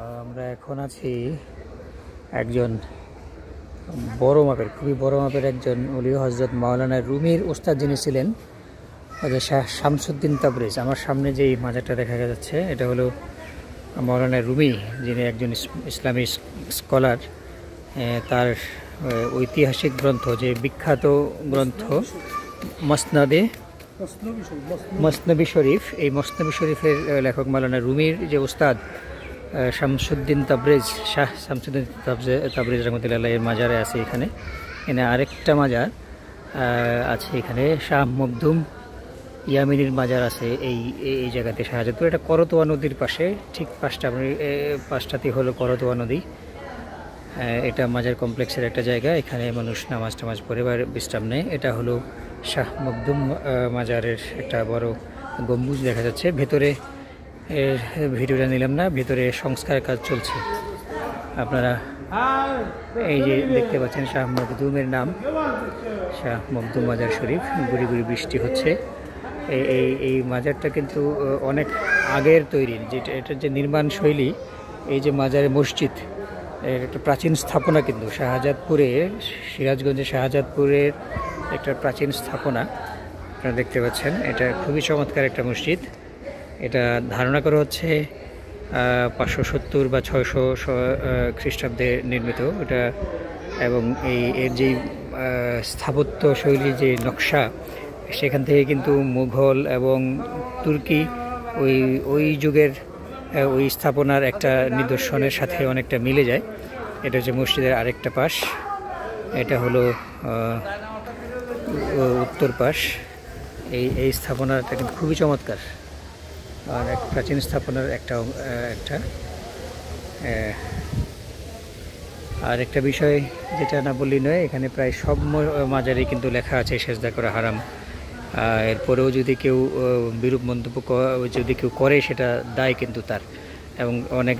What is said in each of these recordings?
আমরা এখন আছি একজন বড় মাপের, খুবই বড় মাপের একজন ওলি হজরত মাওলানা রুমির ওস্তাদ যিনি ছিলেন শাহ শামসুদ্দিন তাবরেজ। আমার সামনে যে মাজারটা দেখা যাচ্ছে এটা হলো মাওলানা রুমি, যিনি একজন ইসলামী স্কলার। তার ঐতিহাসিক গ্রন্থ, যে বিখ্যাত গ্রন্থ মসনবী শরীফ, এই মসনবী শরীফের লেখক মাওলানা রুমির যে ওস্তাদ শামসুদ্দিন তাবরেজ, শাহ শামসুদ্দিন তাবরেজ রহমতুল্লাহ এর মাজারে আছে। এখানে আরেকটা মাজার আছে, এখানে শাহ মখদুম ইয়ামিনীর মাজার আছে এই জায়গাতে শাহজাদপুর। এটা করতোয়া নদীর পাশে, ঠিক পাশটাতে হলো করতোয়া নদী। এটা মাজার কমপ্লেক্সের একটা জায়গা, এখানে মানুষ নামাজ টামাজ পড়ে বা বিশ্রাম নেয়। এটা হলো শাহ মখদুম মাজারের একটা বড় গম্বুজ দেখা যাচ্ছে। ভেতরে ভিডিওটা নিলাম না, ভেতরে সংস্কার কাজ চলছে। আপনারা এই যে দেখতে পাচ্ছেন শাহ মখদুমের নাম, শাহ মখদুম মাজার শরীফ। গুড়ি গুড়ি বৃষ্টি হচ্ছে। এই মাজারটা কিন্তু অনেক আগের তৈরি, যেটা এটার যে নির্মাণ শৈলী, এই যে মাজারে মসজিদ, একটা প্রাচীন স্থাপনা কিন্তু শাহজাদপুরের, সিরাজগঞ্জের শাহজাদপুরের একটা প্রাচীন স্থাপনা আপনারা দেখতে পাচ্ছেন। এটা খুবই চমৎকার একটা মসজিদ। এটা ধারণা করা হচ্ছে 570 বা 600 খ্রিস্টাব্দে নির্মিত এটা। এবং এর যেই স্থাপত্য শৈলী, যে নকশা, সেখান থেকে কিন্তু মুঘল এবং তুর্কি ওই যুগের ওই স্থাপনার একটা নিদর্শনের সাথে অনেকটা মিলে যায়। এটা হচ্ছে মসজিদের আরেকটা পাশ, এটা হলো উত্তর পাশ। এই স্থাপনাটা কিন্তু খুবই চমৎকার, আর এক প্রাচীন স্থাপনার একটা আর একটা বিষয় যেটা না বললেই নয়, এখানে প্রায় সব মাজারেই কিন্তু লেখা আছে সেজদা করা হারাম। এরপরেও যদি কেউ বিরূপ মন্তব্য যদি কেউ করে, সেটা দায় কিন্তু তার। এবং অনেক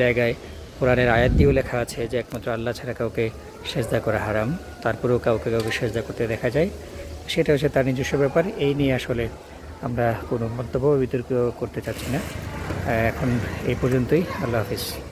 জায়গায় কোরআনের আয়াত দিয়েও লেখা আছে যে একমাত্র আল্লাহ ছাড়া কাউকে সেজদা করা হারাম। তারপরেও কাউকে সেজদা করতে দেখা যায়, সেটা হচ্ছে তার নিজস্ব ব্যাপার। এই নিয়ে আসলে আমরা কোনো মন্তব্য বিতর্ক করতে চাচ্ছি না। এখন এই পর্যন্তই। আল্লাহ হাফিজ।